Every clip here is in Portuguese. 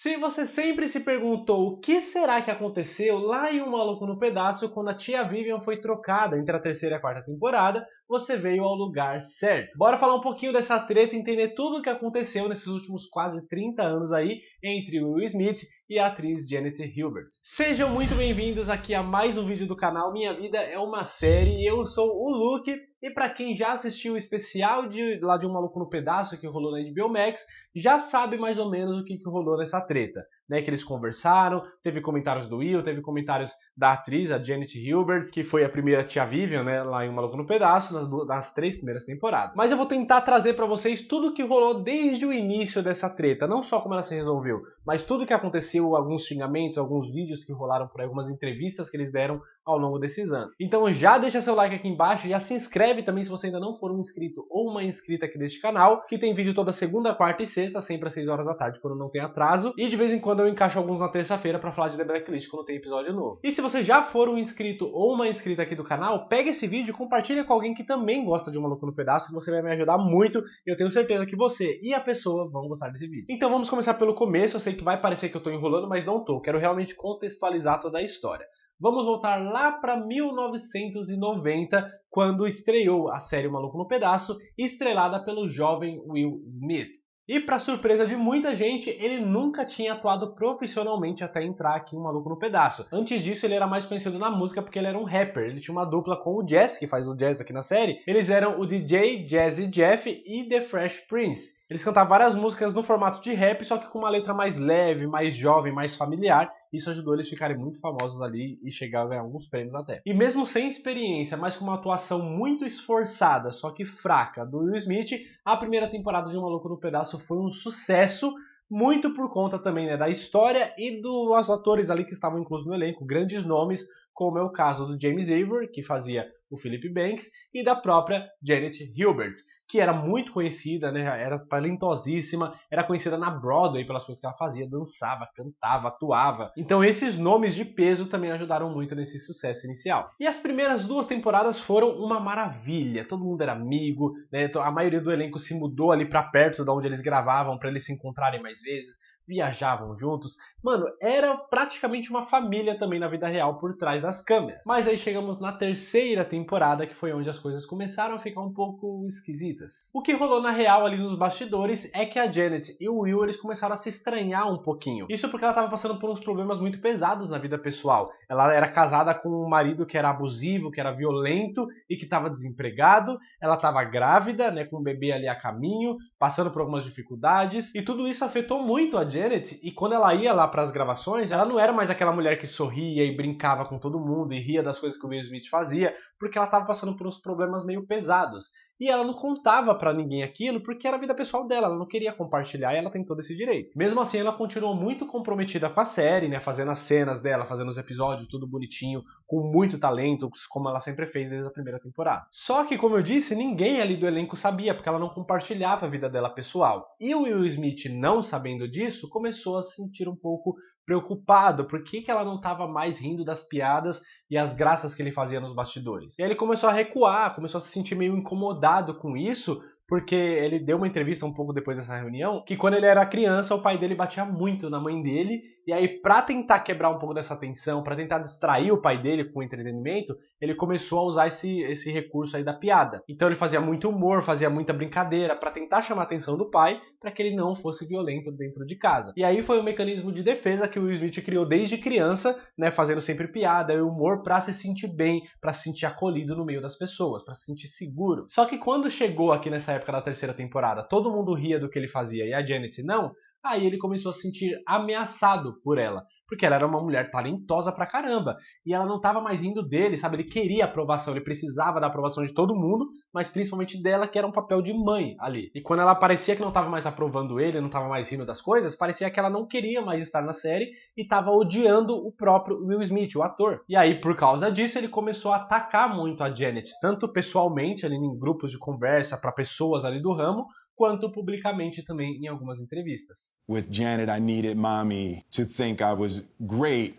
Se você sempre se perguntou o que será que aconteceu lá em Um Maluco no Pedaço quando a tia Vivian foi trocada entre a terceira e a quarta temporada, você veio ao lugar certo. Bora falar um pouquinho dessa treta e entender tudo o que aconteceu nesses últimos quase 30 anos aí entre o Will Smith e a atriz Janet Hubert. Sejam muito bem-vindos aqui a mais um vídeo do canal Minha Vida é uma Série. Eu sou o Luke e para quem já assistiu o especial de Um Maluco no Pedaço que rolou na HBO Max, já sabe mais ou menos o que rolou nessa treta, né? Que eles conversaram, teve comentários do Will, teve comentários da atriz, a Janet Hubert, que foi a primeira tia Vivian, né, lá em Um Maluco no Pedaço, nas 3 primeiras temporadas. Mas eu vou tentar trazer para vocês tudo o que rolou desde o início dessa treta, não só como ela se resolveu, mas tudo o que aconteceu, alguns xingamentos, alguns vídeos que rolaram por aí, algumas entrevistas que eles deram ao longo desses anos. Então já deixa seu like aqui embaixo, já se inscreve também se você ainda não for um inscrito ou uma inscrita aqui deste canal, que tem vídeo toda segunda, quarta e sexta, sempre às 6 horas da tarde, quando não tem atraso. E de vez em quando eu encaixo alguns na terça-feira para falar de The Blacklist, quando tem episódio novo. E se você já for um inscrito ou uma inscrita aqui do canal, pega esse vídeo e compartilha com alguém que também gosta de Um Maluco no Pedaço, que você vai me ajudar muito. E eu tenho certeza que você e a pessoa vão gostar desse vídeo. Então vamos começar pelo começo. Eu sei que vai parecer que eu tô enrolando, mas não tô. Quero realmente contextualizar toda a história. Vamos voltar lá para 1990, quando estreou a série O Maluco no Pedaço, estrelada pelo jovem Will Smith. E para surpresa de muita gente, ele nunca tinha atuado profissionalmente até entrar aqui em Um Maluco no Pedaço. Antes disso, ele era mais conhecido na música porque ele era um rapper. Ele tinha uma dupla com o Jazz, que faz o Jazz aqui na série. Eles eram o DJ Jazzy Jeff e The Fresh Prince. Eles cantavam várias músicas no formato de rap, só que com uma letra mais leve, mais jovem, mais familiar. Isso ajudou eles a ficarem muito famosos ali e chegar a ganhar alguns prêmios até. E mesmo sem experiência, mas com uma atuação muito esforçada, só que fraca, do Will Smith, a primeira temporada de Um Maluco no Pedaço foi um sucesso, muito por conta também, né, da história e dos atores ali que estavam inclusos no elenco, grandes nomes, como é o caso do James Avery, que fazia o Philip Banks, e da própria Janet Hubert, que era muito conhecida, né? Era talentosíssima, era conhecida na Broadway pelas coisas que ela fazia, dançava, cantava, atuava. Então esses nomes de peso também ajudaram muito nesse sucesso inicial. E as primeiras 2 temporadas foram uma maravilha, todo mundo era amigo, né? A maioria do elenco se mudou ali para perto de onde eles gravavam para eles se encontrarem mais vezes, viajavam juntos. Mano, era praticamente uma família também na vida real por trás das câmeras. Mas aí chegamos na terceira temporada, que foi onde as coisas começaram a ficar um pouco esquisitas. O que rolou na real ali nos bastidores é que a Janet e o Will, eles começaram a se estranhar um pouquinho. Isso porque ela estava passando por uns problemas muito pesados na vida pessoal. Ela era casada com um marido que era abusivo, que era violento e que estava desempregado. Ela estava grávida, né, com um bebê ali a caminho, passando por algumas dificuldades. E tudo isso afetou muito a Janet, e quando ela ia lá para as gravações, ela não era mais aquela mulher que sorria e brincava com todo mundo e ria das coisas que o Will Smith fazia, porque ela estava passando por uns problemas meio pesados. E ela não contava pra ninguém aquilo porque era a vida pessoal dela, ela não queria compartilhar e ela tem todo esse direito. Mesmo assim, ela continuou muito comprometida com a série, né, fazendo as cenas dela, fazendo os episódios, tudo bonitinho, com muito talento, como ela sempre fez desde a primeira temporada. Só que, como eu disse, ninguém ali do elenco sabia, porque ela não compartilhava a vida dela pessoal. E o Will Smith, não sabendo disso, começou a se sentir um pouco preocupado, por que ela não estava mais rindo das piadas e as graças que ele fazia nos bastidores. E aí ele começou a recuar, começou a se sentir meio incomodado com isso, porque ele deu uma entrevista um pouco depois dessa reunião, que quando ele era criança, o pai dele batia muito na mãe dele, e aí pra tentar quebrar um pouco dessa tensão, pra tentar distrair o pai dele com o entretenimento, ele começou a usar esse recurso aí da piada. Então ele fazia muito humor, fazia muita brincadeira, pra tentar chamar a atenção do pai, pra que ele não fosse violento dentro de casa. E aí foi um mecanismo de defesa que o Will Smith criou desde criança, né, fazendo sempre piada e humor pra se sentir bem, pra se sentir acolhido no meio das pessoas, pra se sentir seguro. Só que quando chegou aqui nessa época da terceira temporada, todo mundo ria do que ele fazia e a Janet não, aí ele começou a se sentir ameaçado por ela, porque ela era uma mulher talentosa pra caramba, e ela não tava mais rindo dele, sabe? Ele queria aprovação, ele precisava da aprovação de todo mundo, mas principalmente dela, que era um papel de mãe ali. E quando ela parecia que não tava mais aprovando ele, não tava mais rindo das coisas, parecia que ela não queria mais estar na série e tava odiando o próprio Will Smith, o ator. E aí, por causa disso, ele começou a atacar muito a Janet, tanto pessoalmente, ali em grupos de conversa, pra pessoas ali do ramo, quanto publicamente também em algumas entrevistas. With Janet, I needed mommy to think I was great,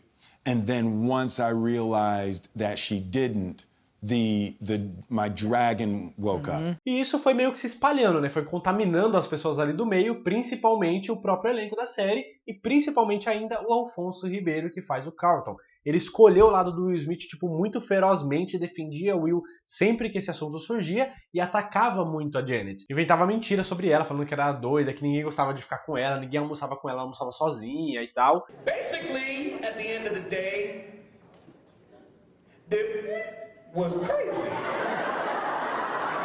and then once I realized that she didn't, my dragon woke up. E isso foi meio que se espalhando, né? Foi contaminando as pessoas ali do meio, principalmente o próprio elenco da série e principalmente ainda o Alfonso Ribeiro, que faz o Carlton. Ele escolheu o lado do Will Smith, tipo, muito ferozmente, defendia o Will sempre que esse assunto surgia e atacava muito a Janet. Inventava mentiras sobre ela, falando que era doida, que ninguém gostava de ficar com ela, ninguém almoçava com ela almoçava sozinha e tal. Basically, at the end of the day, it was crazy.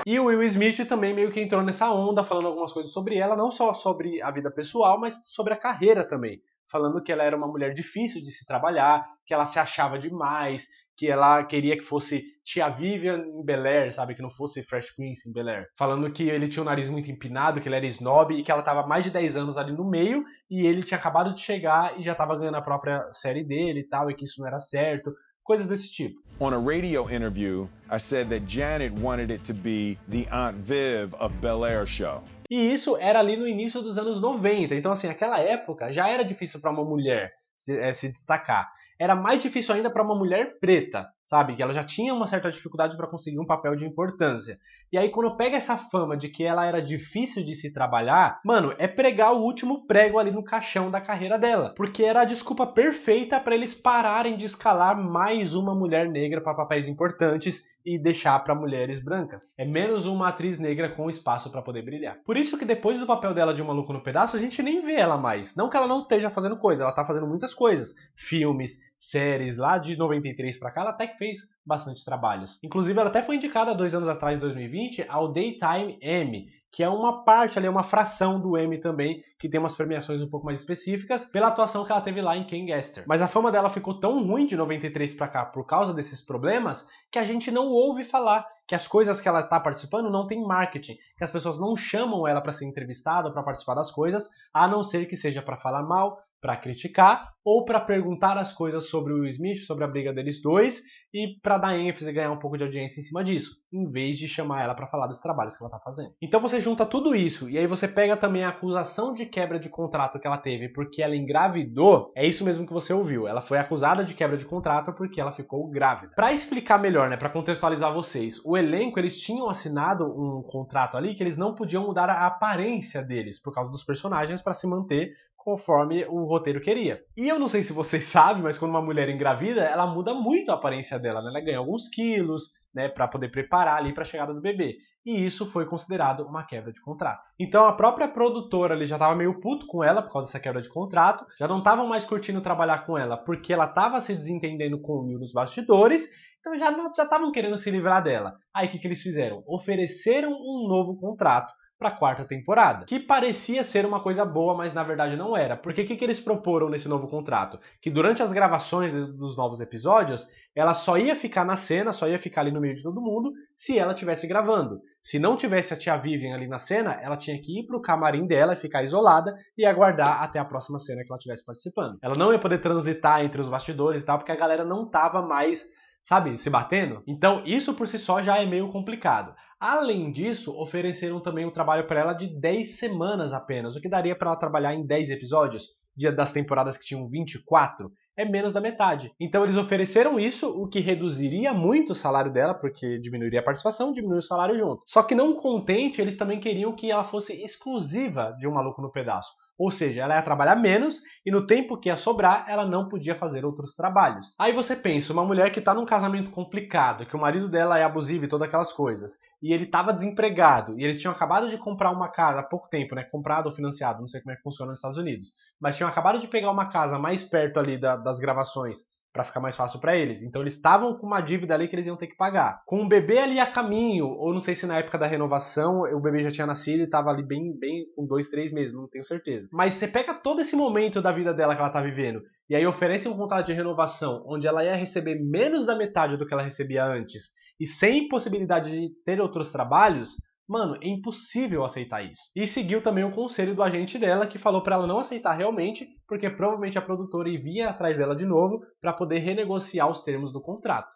E o Will Smith também meio que entrou nessa onda, falando algumas coisas sobre ela, não só sobre a vida pessoal, mas sobre a carreira também. Falando que ela era uma mulher difícil de se trabalhar, que ela se achava demais, que ela queria que fosse Tia Vivian em Bel-Air, sabe? Que não fosse Fresh Prince em Bel-Air. Falando que ele tinha o nariz muito empinado, que ele era snob e que ela estava há mais de 10 anos ali no meio e ele tinha acabado de chegar e já estava ganhando a própria série dele e tal, e que isso não era certo. Coisas desse tipo. On a radio interview, I said that Janet wanted it to be the Aunt Viv of Bel-Air show. E isso era ali no início dos anos 90. Então, assim, naquela época já era difícil para uma mulher se destacar. Era mais difícil ainda para uma mulher preta, sabe? Que ela já tinha uma certa dificuldade para conseguir um papel de importância. E aí, quando pega essa fama de que ela era difícil de se trabalhar, mano, é pregar o último prego ali no caixão da carreira dela. Porque era a desculpa perfeita para eles pararem de escalar mais uma mulher negra para papéis importantes e deixar para mulheres brancas. É menos uma atriz negra com espaço para poder brilhar. Por isso que depois do papel dela de Um Maluco no Pedaço, a gente nem vê ela mais. Não que ela não esteja fazendo coisa, ela tá fazendo muitas coisas. Filmes, séries, lá de 93 pra cá, ela até que fez bastante trabalhos. Inclusive, ela até foi indicada 2 anos atrás, em 2020, ao Daytime Emmy, que é uma parte ali, uma fração do Emmy também, que tem umas premiações um pouco mais específicas, pela atuação que ela teve lá em Ken Gaster. Mas a fama dela ficou tão ruim de 93 pra cá por causa desses problemas, que a gente não ouve falar que as coisas que ela tá participando não tem marketing, que as pessoas não chamam ela para ser entrevistada ou para participar das coisas, a não ser que seja para falar mal, para criticar ou para perguntar as coisas sobre o Will Smith, sobre a briga deles dois e para dar ênfase e ganhar um pouco de audiência em cima disso, em vez de chamar ela para falar dos trabalhos que ela tá fazendo. Então você junta tudo isso e aí você pega também a acusação de quebra de contrato que ela teve porque ela engravidou, é isso mesmo que você ouviu, ela foi acusada de quebra de contrato porque ela ficou grávida. Para explicar melhor, né, para contextualizar vocês, o elenco eles tinham assinado um contrato ali que eles não podiam mudar a aparência deles por causa dos personagens para se manter conforme o roteiro queria. E eu não sei se vocês sabem, mas quando uma mulher engravida, ela muda muito a aparência dela, né? Ela ganha alguns quilos, né, para poder preparar ali para a chegada do bebê. E isso foi considerado uma quebra de contrato. Então a própria produtora ali já estava meio puto com ela por causa dessa quebra de contrato, já não estavam mais curtindo trabalhar com ela porque ela estava se desentendendo com o Will nos bastidores, então já estavam querendo se livrar dela. Aí o que eles fizeram? Ofereceram um novo contrato para a 4ª temporada, que parecia ser uma coisa boa, mas na verdade não era. Porque o que eles proporam nesse novo contrato? Que durante as gravações dos novos episódios, ela só ia ficar na cena, só ia ficar ali no meio de todo mundo, se ela estivesse gravando. Se não tivesse a tia Vivian ali na cena, ela tinha que ir pro camarim dela, ficar isolada e aguardar até a próxima cena que ela estivesse participando. Ela não ia poder transitar entre os bastidores e tal, porque a galera não tava mais, sabe, se batendo. Então isso por si só já é meio complicado. Além disso, ofereceram também um trabalho para ela de 10 semanas apenas, o que daria para ela trabalhar em 10 episódios, das temporadas que tinham 24, é menos da metade. Então eles ofereceram isso, o que reduziria muito o salário dela, porque diminuiria a participação, diminui o salário junto. Só que não contente, eles também queriam que ela fosse exclusiva de Um Maluco no Pedaço. Ou seja, ela ia trabalhar menos e no tempo que ia sobrar, ela não podia fazer outros trabalhos. Aí você pensa, uma mulher que está num casamento complicado, que o marido dela é abusivo e todas aquelas coisas, e ele estava desempregado, e eles tinham acabado de comprar uma casa há pouco tempo, né? Comprado ou financiado, não sei como é que funciona nos Estados Unidos, mas tinham acabado de pegar uma casa mais perto ali das gravações, para ficar mais fácil para eles. Então eles estavam com uma dívida ali que eles iam ter que pagar. Com o bebê ali a caminho, ou não sei se na época da renovação o bebê já tinha nascido e estava ali bem com 2, 3 meses, não tenho certeza. Mas você pega todo esse momento da vida dela que ela tá vivendo, e aí oferece um contrato de renovação, onde ela ia receber menos da metade do que ela recebia antes, e sem possibilidade de ter outros trabalhos, mano, é impossível aceitar isso. E seguiu também o conselho do agente dela, que falou pra ela não aceitar realmente, porque provavelmente a produtora iria atrás dela de novo para poder renegociar os termos do contrato.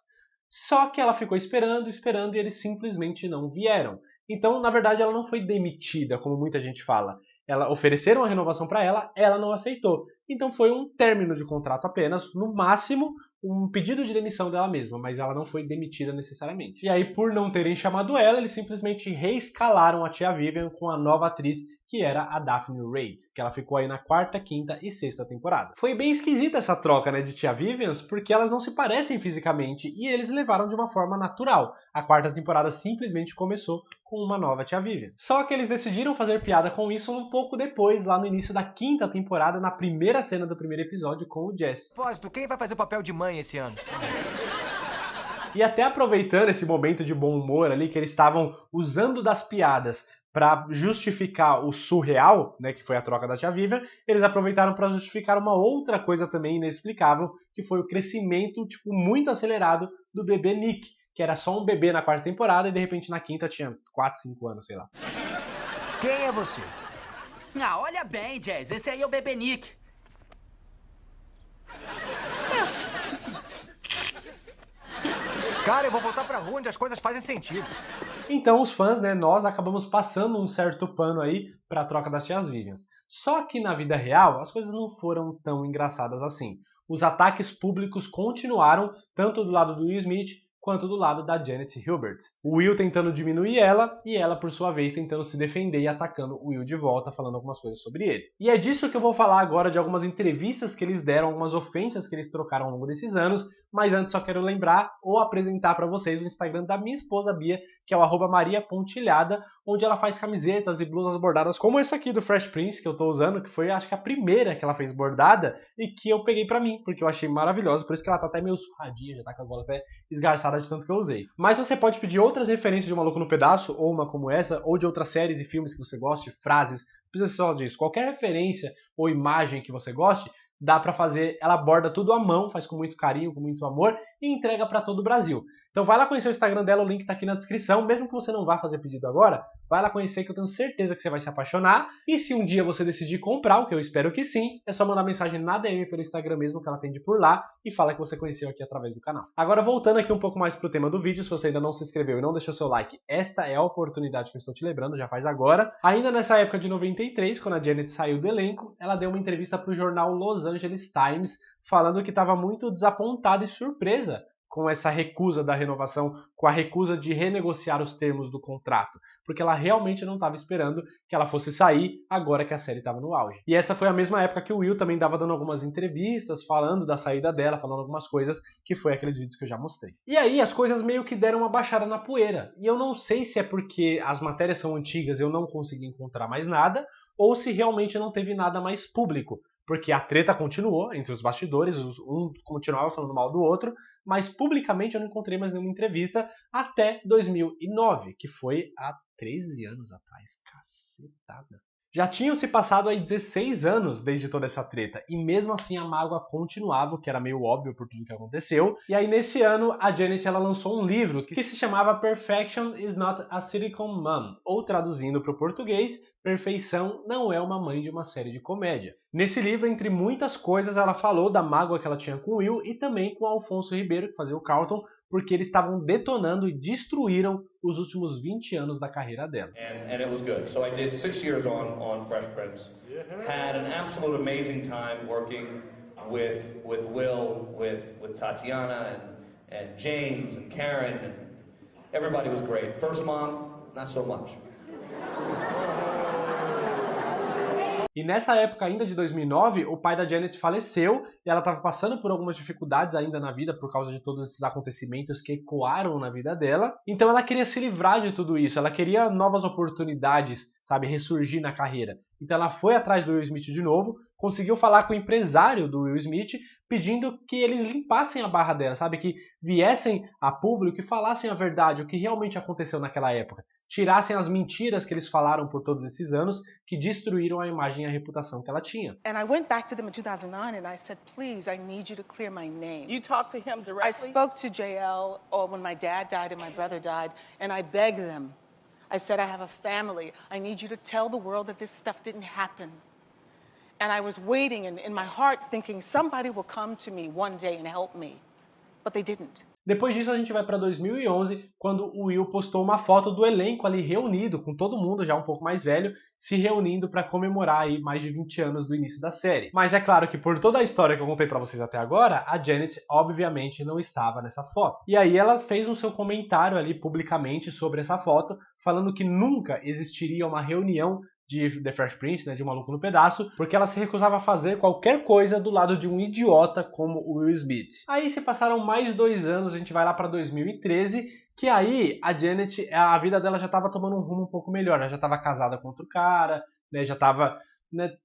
Só que ela ficou esperando e eles simplesmente não vieram. Então, na verdade, ela não foi demitida, como muita gente fala. ofereceram a renovação para ela não aceitou. Então foi um término de contrato apenas, no máximo um pedido de demissão dela mesma, mas ela não foi demitida necessariamente. E aí, por não terem chamado ela, eles simplesmente reescalaram a tia Vivian com a nova atriz, que era a Daphne Reid, que ela ficou aí na 4ª, 5ª e 6ª temporada. Foi bem esquisita essa troca, né, de tia Vivians, porque elas não se parecem fisicamente e eles levaram de uma forma natural. A 4ª temporada simplesmente começou com uma nova tia Vivian. Só que eles decidiram fazer piada com isso um pouco depois, lá no início da 5ª temporada, na primeira cena do primeiro episódio com o Jesse. Pósito, quem vai fazer o papel de mãe esse ano? E até aproveitando esse momento de bom humor ali, que eles estavam usando das piadas para justificar o surreal, né, que foi a troca da tia Vivian, eles aproveitaram para justificar uma outra coisa também inexplicável, que foi o crescimento muito acelerado do bebê Nick, que era só um bebê na 4ª temporada e de repente na 5ª tinha 4, 5 anos, sei lá. Quem é você? Ah, olha bem, Jazz, esse aí é o bebê Nick. Cara, eu vou voltar pra rua onde as coisas fazem sentido. Então os fãs, né, nós acabamos passando um certo pano aí para a troca das tias Vivians. Só que na vida real as coisas não foram tão engraçadas assim. Os ataques públicos continuaram, tanto do lado do Will Smith quanto do lado da Janet Hubert. O Will tentando diminuir ela e ela, por sua vez, tentando se defender e atacando o Will de volta, falando algumas coisas sobre ele. E é disso que eu vou falar agora, de algumas entrevistas que eles deram, algumas ofensas que eles trocaram ao longo desses anos, mas antes só quero lembrar ou apresentar para vocês o Instagram da minha esposa Bia, que é o @mariapontilhada, onde ela faz camisetas e blusas bordadas como essa aqui do Fresh Prince que eu tô usando, que foi acho que a primeira que ela fez bordada e que eu peguei pra mim, porque eu achei maravilhosa, por isso que ela tá até meio surradinha, já tá com a gola até esgarçada de tanto que eu usei. Mas você pode pedir outras referências de Um Maluco no Pedaço, ou uma como essa, ou de outras séries e filmes que você goste, frases, não precisa ser só disso, qualquer referência ou imagem que você goste, dá pra fazer, ela borda tudo à mão, faz com muito carinho, com muito amor e entrega pra todo o Brasil. Então vai lá conhecer o Instagram dela, o link tá aqui na descrição, mesmo que você não vá fazer pedido agora, vai lá conhecer que eu tenho certeza que você vai se apaixonar. E se um dia você decidir comprar, o que eu espero que sim, é só mandar mensagem na DM pelo Instagram mesmo, que ela atende por lá, e fala que você conheceu aqui através do canal. Agora voltando aqui um pouco mais pro tema do vídeo, se você ainda não se inscreveu e não deixou seu like, esta é a oportunidade que eu estou te lembrando, já faz agora. Ainda nessa época de 93, quando a Janet saiu do elenco, ela deu uma entrevista pro jornal Los Angeles Times, falando que estava muito desapontada e surpresa com essa recusa da renovação, com a recusa de renegociar os termos do contrato, porque ela realmente não estava esperando que ela fosse sair agora que a série estava no auge. E essa foi a mesma época que o Will também estava dando algumas entrevistas, falando da saída dela, falando algumas coisas, que foi aqueles vídeos que eu já mostrei. E aí as coisas meio que deram uma baixada na poeira, e eu não sei se é porque as matérias são antigas e eu não consegui encontrar mais nada, ou se realmente não teve nada mais público. Porque a treta continuou entre os bastidores, um continuava falando mal do outro, mas publicamente eu não encontrei mais nenhuma entrevista até 2009, que foi há 13 anos atrás. Cacetada. Já tinham se passado aí 16 anos desde toda essa treta, e mesmo assim a mágoa continuava, o que era meio óbvio por tudo que aconteceu. E aí nesse ano a Janet ela lançou um livro que se chamava Perfection is not a sitcom mom, ou traduzindo para o português, Perfeição não é uma mãe de uma série de comédia. Nesse livro, entre muitas coisas, ela falou da mágoa que ela tinha com o Will e também com o Alfonso Ribeiro, que fazia o Carlton, porque eles estavam detonando e destruíram os últimos 20 anos da carreira dela. And it was good. So I did 6 years on Fresh Prince. Had an absolute amazing time working with Will, with Tatiana and James and Karen, and everybody was great. First mom, not so much. E nessa época ainda de 2009, o pai da Janet faleceu e ela estava passando por algumas dificuldades ainda na vida por causa de todos esses acontecimentos que ecoaram na vida dela. Então ela queria se livrar de tudo isso, ela queria novas oportunidades, sabe, ressurgir na carreira. Então ela foi atrás do Will Smith de novo, conseguiu falar com o empresário do Will Smith, pedindo que eles limpassem a barra dela, sabe, que viessem a público e falassem a verdade, o que realmente aconteceu naquela época. Tirassem as mentiras que eles falaram por todos esses anos, que destruíram a imagem e a reputação que ela tinha. And I went back to them in 2009 and I said, please, I need you to clear my name. You talked to him directly? I spoke to JL when my dad died and my brother died, and I begged them. I said, I have a family. I need you to tell the world that this stuff didn't happen. And I was waiting in my heart thinking somebody will come to me one day and help me. But they didn't. Depois disso a gente vai para 2011, quando o Will postou uma foto do elenco ali reunido, com todo mundo já um pouco mais velho, se reunindo para comemorar aí mais de 20 anos do início da série. Mas é claro que por toda a história que eu contei para vocês até agora, a Janet obviamente não estava nessa foto. E aí ela fez um seu comentário ali publicamente sobre essa foto, falando que nunca existiria uma reunião de The Fresh Prince, né, de Um Maluco no Pedaço, porque ela se recusava a fazer qualquer coisa do lado de um idiota como o Will Smith. Aí se passaram mais 2 anos, a gente vai lá para 2013, que aí a Janet, a vida dela já estava tomando um rumo um pouco melhor, ela já estava casada com outro cara, né, já estava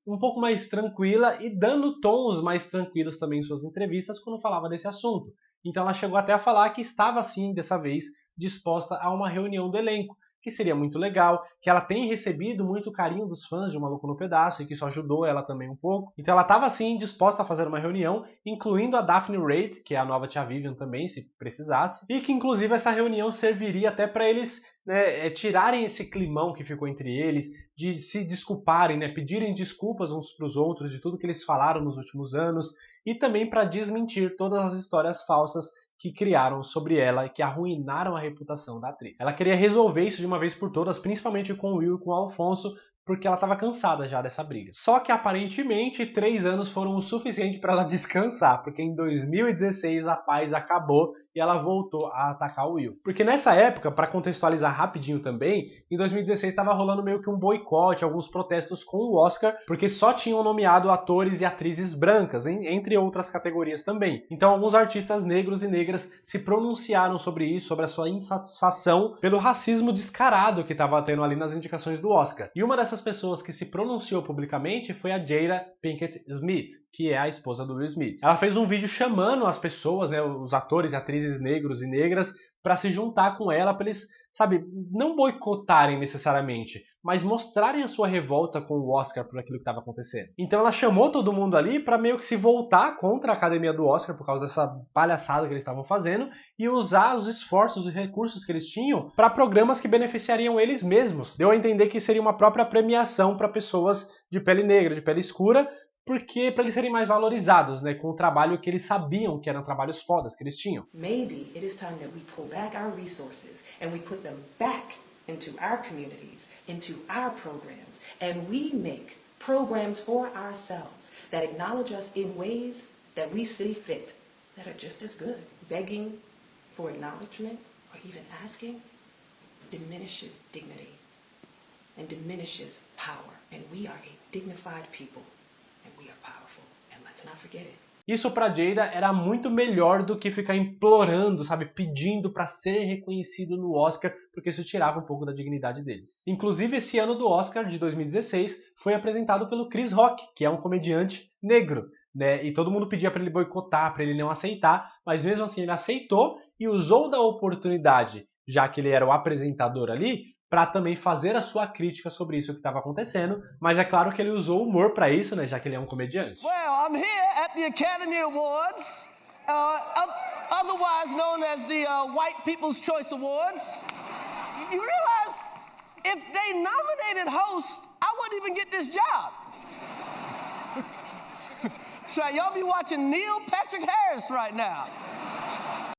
um pouco mais tranquila e dando tons mais tranquilos também em suas entrevistas quando falava desse assunto. Então ela chegou até a falar que estava sim, dessa vez, disposta a uma reunião do elenco, que seria muito legal, que ela tem recebido muito carinho dos fãs de Um Maluco no Pedaço e que isso ajudou ela também um pouco. Então ela estava assim disposta a fazer uma reunião, incluindo a Daphne Reid, que é a nova tia Vivian também, se precisasse, e que inclusive essa reunião serviria até para eles, né, tirarem esse climão que ficou entre eles, de se desculparem, né, pedirem desculpas uns para os outros de tudo que eles falaram nos últimos anos, e também para desmentir todas as histórias falsas que criaram sobre ela e que arruinaram a reputação da atriz. Ela queria resolver isso de uma vez por todas, principalmente com o Will e com o Alfonso, porque ela estava cansada já dessa briga. Só que aparentemente 3 anos foram o suficiente para ela descansar, porque em 2016 a paz acabou e ela voltou a atacar o Will. Porque nessa época, para contextualizar rapidinho também, em 2016 estava rolando meio que um boicote, alguns protestos com o Oscar, porque só tinham nomeado atores e atrizes brancas, entre outras categorias também. Então alguns artistas negros e negras se pronunciaram sobre isso, sobre a sua insatisfação pelo racismo descarado que estava tendo ali nas indicações do Oscar. E uma dessas pessoas que se pronunciou publicamente foi a Jada Pinkett Smith, que é a esposa do Will Smith. Ela fez um vídeo chamando as pessoas, né, os atores e atrizes negros e negras, para se juntar com ela, para eles, sabe, não boicotarem necessariamente, mas mostrarem a sua revolta com o Oscar por aquilo que estava acontecendo. Então ela chamou todo mundo ali para meio que se voltar contra a academia do Oscar por causa dessa palhaçada que eles estavam fazendo e usar os esforços e recursos que eles tinham para programas que beneficiariam eles mesmos. Deu a entender que seria uma própria premiação para pessoas de pele negra, de pele escura, porque para eles serem mais valorizados, né, com o trabalho que eles sabiam que eram trabalhos fodas que eles tinham. Maybe it is time that we pull back our resources and we put them back into our communities, into our programs, and we make programs for ourselves that acknowledge us in ways that we see fit, that are just as good. Begging for acknowledgement or even asking diminishes dignity and diminishes power, and we are a dignified people. And we are powerful, and let's not forget it. Isso pra Jada era muito melhor do que ficar implorando, sabe, pedindo pra ser reconhecido no Oscar, porque isso tirava um pouco da dignidade deles. Inclusive, esse ano do Oscar de 2016 foi apresentado pelo Chris Rock, que é um comediante negro, né? E todo mundo pedia pra ele boicotar, pra ele não aceitar, mas mesmo assim ele aceitou e usou da oportunidade, já que ele era o apresentador ali, para também fazer a sua crítica sobre isso que estava acontecendo, mas é claro que ele usou o humor para isso, né, já que ele é um comediante. Well, I'm here at the Academy Awards, otherwise known as the White People's Choice Awards. You realize if they nominated host, I wouldn't even get this job. So y'all be watching Neil Patrick Harris right now.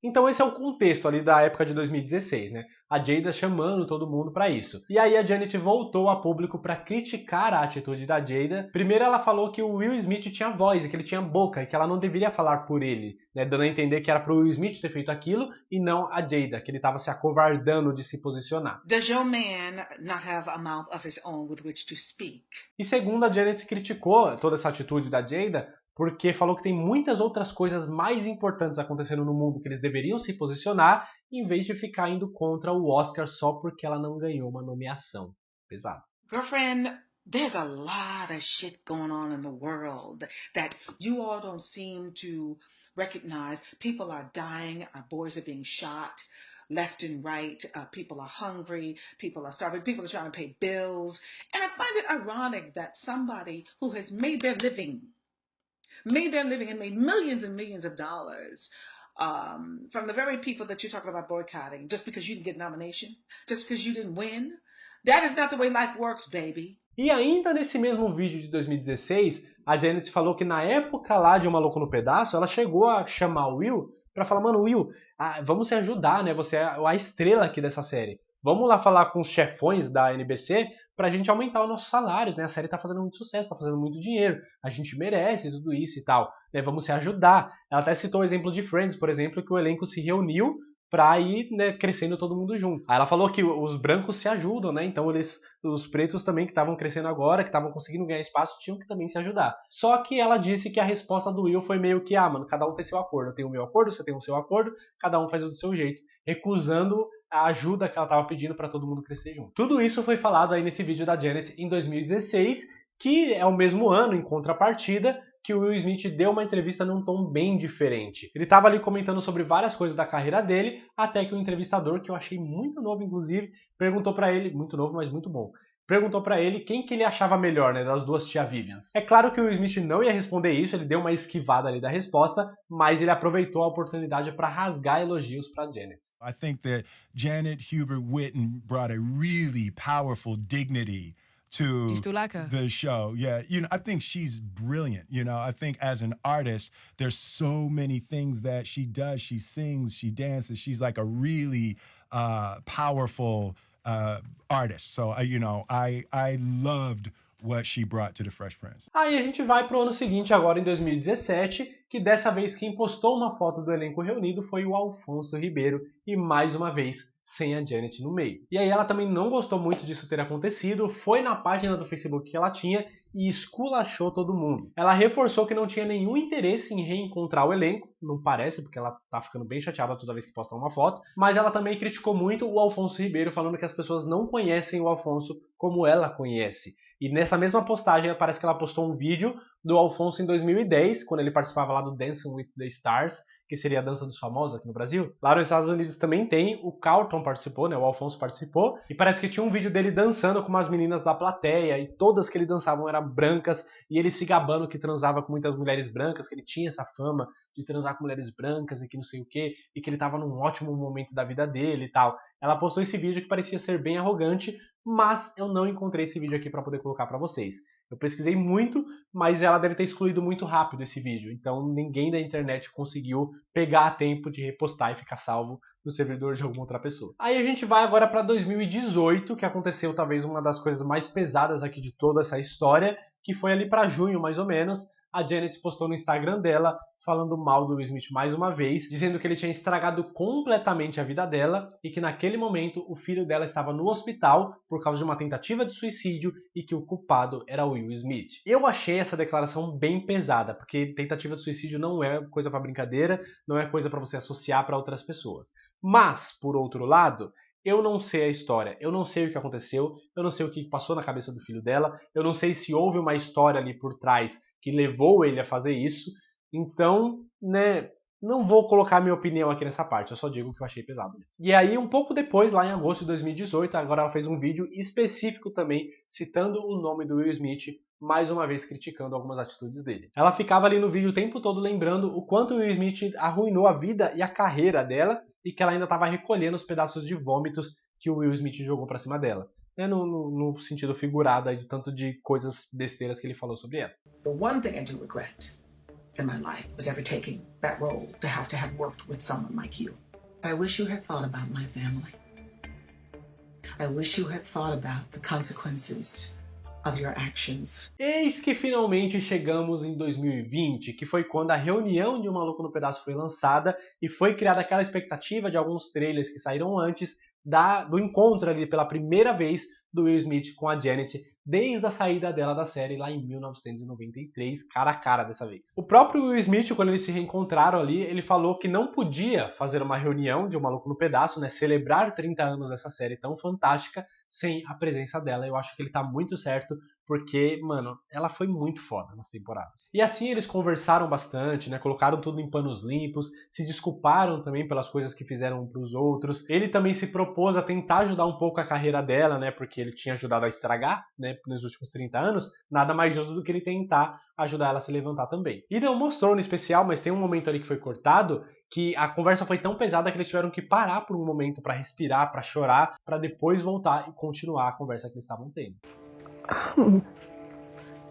Então esse é o contexto ali da época de 2016, né? A Jada chamando todo mundo para isso. E aí a Janet voltou a público para criticar a atitude da Jada. Primeiro ela falou que o Will Smith tinha voz, que ele tinha boca, e que ela não deveria falar por ele, né? Dando a entender que era pro Will Smith ter feito aquilo e não a Jada, que ele estava se acovardando de se posicionar. Does your man not have a mouth of his own with which to speak? E segundo a Janet criticou toda essa atitude da Jada, porque falou que tem muitas outras coisas mais importantes acontecendo no mundo que eles deveriam se posicionar, em vez de ficar indo contra o Oscar só porque ela não ganhou uma nomeação. Pesado. Girlfriend, there's a lot of shit going on in the world that you all don't seem to recognize. People are dying, our boys are being shot left and right, people are hungry, people are starving, people are trying to pay bills. And I find it ironic that somebody who has made their living and made millions and millions of dollars from the very people that you're talking about boycotting, just because you didn't get a nomination, just because you didn't win. That is not the way life works, baby. E ainda nesse mesmo vídeo de 2016, a Janet falou que na época lá de Um Maluco no Pedaço, ela chegou a chamar o Will pra falar, mano, Will, vamos se ajudar, né? Você é a estrela aqui dessa série. Vamos lá falar com os chefões da NBC pra gente aumentar os nossos salários, né? A série tá fazendo muito sucesso, tá fazendo muito dinheiro. A gente merece tudo isso e tal, né? Vamos se ajudar. Ela até citou o exemplo de Friends, por exemplo, que o elenco se reuniu pra ir, né, crescendo todo mundo junto. Aí ela falou que os brancos se ajudam, né? Então os pretos também que estavam crescendo agora, que estavam conseguindo ganhar espaço, tinham que também se ajudar. Só que ela disse que a resposta do Will foi meio que, mano, cada um tem seu acordo. Eu tenho o meu acordo, você tem o seu acordo, cada um faz o do seu jeito, recusando a ajuda que ela estava pedindo para todo mundo crescer junto. Tudo isso foi falado aí nesse vídeo da Janet em 2016, que é o mesmo ano, em contrapartida, que o Will Smith deu uma entrevista num tom bem diferente. Ele estava ali comentando sobre várias coisas da carreira dele, até que o entrevistador, que eu achei muito novo inclusive, perguntou para ele, muito novo, mas muito bom, perguntou pra ele quem que ele achava melhor, né, das duas tia Vivians. É claro que o Will Smith não ia responder isso, ele deu uma esquivada ali da resposta, mas ele aproveitou a oportunidade para rasgar elogios pra Janet. I think that Janet Hubert Whitten brought a really powerful dignity to the show. Yeah, I think she's brilliant. I think as an artist, there's so many things that she does. She sings, she dances. She's like a really powerful artist. So, I loved what she brought to the Fresh Prince. Aí a gente vai pro ano seguinte, agora em 2017, que dessa vez quem postou uma foto do elenco reunido foi o Alfonso Ribeiro, e mais uma vez sem a Janet no meio. E aí ela também não gostou muito disso ter acontecido, foi na página do Facebook que ela tinha e esculachou todo mundo. Ela reforçou que não tinha nenhum interesse em reencontrar o elenco, não parece, porque ela tá ficando bem chateada toda vez que posta uma foto, mas ela também criticou muito o Alfonso Ribeiro, falando que as pessoas não conhecem o Alfonso como ela conhece. E nessa mesma postagem, parece que ela postou um vídeo do Alfonso em 2010, quando ele participava lá do Dancing with the Stars, que seria a dança dos famosos aqui no Brasil. Lá nos Estados Unidos também tem, o Carlton participou, né? O Alfonso participou, e parece que tinha um vídeo dele dançando com umas meninas da plateia, e todas que ele dançavam eram brancas, e ele se gabando que transava com muitas mulheres brancas, que ele tinha essa fama de transar com mulheres brancas e que não sei o quê, e que ele tava num ótimo momento da vida dele e tal. Ela postou esse vídeo que parecia ser bem arrogante, mas eu não encontrei esse vídeo aqui para poder colocar para vocês. Eu pesquisei muito, mas ela deve ter excluído muito rápido esse vídeo, então ninguém da internet conseguiu pegar a tempo de repostar e ficar salvo no servidor de alguma outra pessoa. Aí a gente vai agora para 2018, que aconteceu talvez uma das coisas mais pesadas aqui de toda essa história, que foi ali para junho mais ou menos. A Janet postou no Instagram dela, falando mal do Will Smith mais uma vez, dizendo que ele tinha estragado completamente a vida dela e que naquele momento o filho dela estava no hospital por causa de uma tentativa de suicídio e que o culpado era o Will Smith. Eu achei essa declaração bem pesada, porque tentativa de suicídio não é coisa para brincadeira, não é coisa para você associar para outras pessoas. Mas, por outro lado, eu não sei a história, eu não sei o que aconteceu, eu não sei o que passou na cabeça do filho dela, eu não sei se houve uma história ali por trás que levou ele a fazer isso, então, né, não vou colocar minha opinião aqui nessa parte, eu só digo que eu achei pesado. E aí, um pouco depois, lá em agosto de 2018, agora ela fez um vídeo específico também, citando o nome do Will Smith, mais uma vez criticando algumas atitudes dele. Ela ficava ali no vídeo o tempo todo lembrando o quanto o Will Smith arruinou a vida e a carreira dela, e que ela ainda estava recolhendo os pedaços de vômitos que o Will Smith jogou pra cima dela. No sentido figurado aí de tanto de coisas besteiras que ele falou sobre ela. The one thing I do regret in my life was ever taking that role to have worked with someone like you. I wish you had thought about my family. I wish you had thought about the consequences of your actions. Eis que finalmente chegamos em 2020, que foi quando a reunião de Um Maluco no Pedaço foi lançada e foi criada aquela expectativa de alguns trailers que saíram antes do encontro ali pela primeira vez do Will Smith com a Janet, desde a saída dela da série lá em 1993, cara a cara dessa vez. O próprio Will Smith, quando eles se reencontraram ali, ele falou que não podia fazer uma reunião de Um Maluco no Pedaço, né, celebrar 30 anos dessa série tão fantástica, sem a presença dela. Eu acho que ele tá muito certo, porque, mano, ela foi muito foda nas temporadas. E assim eles conversaram bastante, né, colocaram tudo em panos limpos, se desculparam também pelas coisas que fizeram um pros outros. Ele também se propôs a tentar ajudar um pouco a carreira dela, né, porque ele tinha ajudado a estragar, né, nos últimos 30 anos, nada mais justo do que ele tentar ajudar ela a se levantar também. E não mostrou no especial, mas tem um momento ali que foi cortado, que a conversa foi tão pesada que eles tiveram que parar por um momento para respirar, para chorar, para depois voltar e continuar a conversa que eles estavam tendo.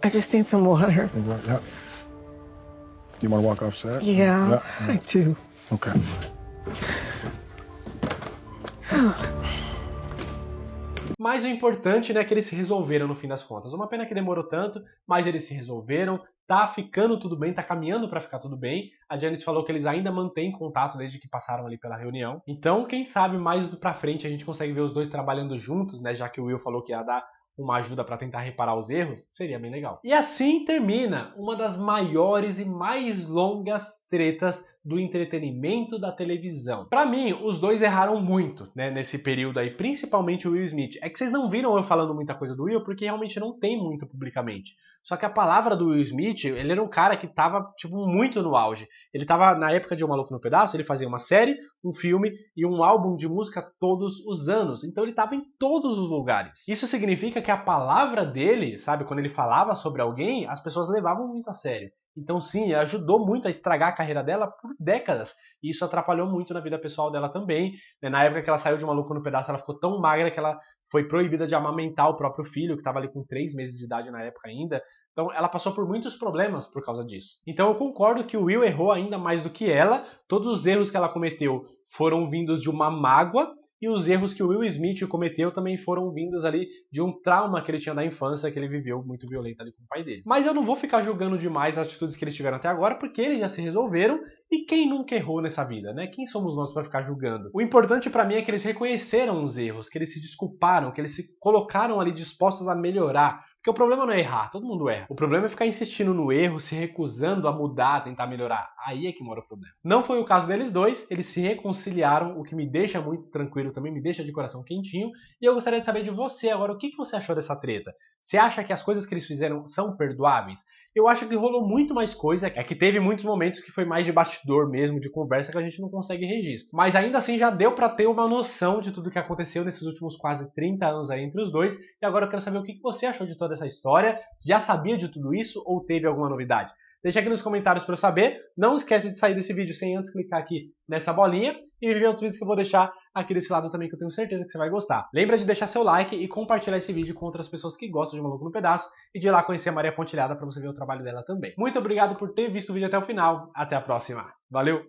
I just need some water. You want to walk off set? Yeah, I do. Okay. Mas o importante, né, é que eles se resolveram no fim das contas. Uma pena que demorou tanto, mas eles se resolveram. Tá ficando tudo bem, tá caminhando pra ficar tudo bem. A Janet falou que eles ainda mantêm contato desde que passaram ali pela reunião. Então, quem sabe mais pra frente a gente consegue ver os dois trabalhando juntos, né? Já que o Will falou que ia dar uma ajuda para tentar reparar os erros, seria bem legal. E assim termina uma das maiores e mais longas tretas do entretenimento da televisão. Para mim, os dois erraram muito, né, nesse período aí, principalmente o Will Smith. É que vocês não viram eu falando muita coisa do Will, porque realmente não tem muito publicamente. Só que a palavra do Will Smith, ele era um cara que tava, tipo, muito no auge. Ele tava, na época de Um Maluco no Pedaço, ele fazia uma série, um filme e um álbum de música todos os anos. Então ele tava em todos os lugares. Isso significa que a palavra dele, sabe, quando ele falava sobre alguém, as pessoas levavam muito a sério. Então sim, ajudou muito a estragar a carreira dela por décadas. E isso atrapalhou muito na vida pessoal dela também. Na época que ela saiu de Um Maluco no Pedaço, ela ficou tão magra que ela foi proibida de amamentar o próprio filho, que estava ali com 3 meses de idade na época ainda. Então ela passou por muitos problemas por causa disso. Então eu concordo que o Will errou ainda mais do que ela. Todos os erros que ela cometeu foram vindos de uma mágoa. E os erros que o Will Smith cometeu também foram vindos ali de um trauma que ele tinha da infância, que ele viveu muito violento ali com o pai dele. Mas eu não vou ficar julgando demais as atitudes que eles tiveram até agora, porque eles já se resolveram. E quem nunca errou nessa vida, né? Quem somos nós para ficar julgando? O importante para mim é que eles reconheceram os erros, que eles se desculparam, que eles se colocaram ali dispostos a melhorar. Porque o problema não é errar, todo mundo erra. O problema é ficar insistindo no erro, se recusando a mudar, a tentar melhorar. Aí é que mora o problema. Não foi o caso deles dois, eles se reconciliaram, o que me deixa muito tranquilo também, me deixa de coração quentinho. E eu gostaria de saber de você agora, o que você achou dessa treta? Você acha que as coisas que eles fizeram são perdoáveis? Eu acho que rolou muito mais coisa, é que teve muitos momentos que foi mais de bastidor mesmo, de conversa, que a gente não consegue registro. Mas ainda assim já deu pra ter uma noção de tudo que aconteceu nesses últimos quase 30 anos aí entre os dois. E agora eu quero saber o que você achou de toda essa história, se já sabia de tudo isso ou teve alguma novidade. Deixa aqui nos comentários para eu saber. Não esquece de sair desse vídeo sem antes clicar aqui nessa bolinha e ver outros vídeos que eu vou deixar aqui desse lado também, que eu tenho certeza que você vai gostar. Lembra de deixar seu like e compartilhar esse vídeo com outras pessoas que gostam de Um Maluco no Pedaço e de ir lá conhecer a Maria Pontilhada para você ver o trabalho dela também. Muito obrigado por ter visto o vídeo até o final. Até a próxima. Valeu!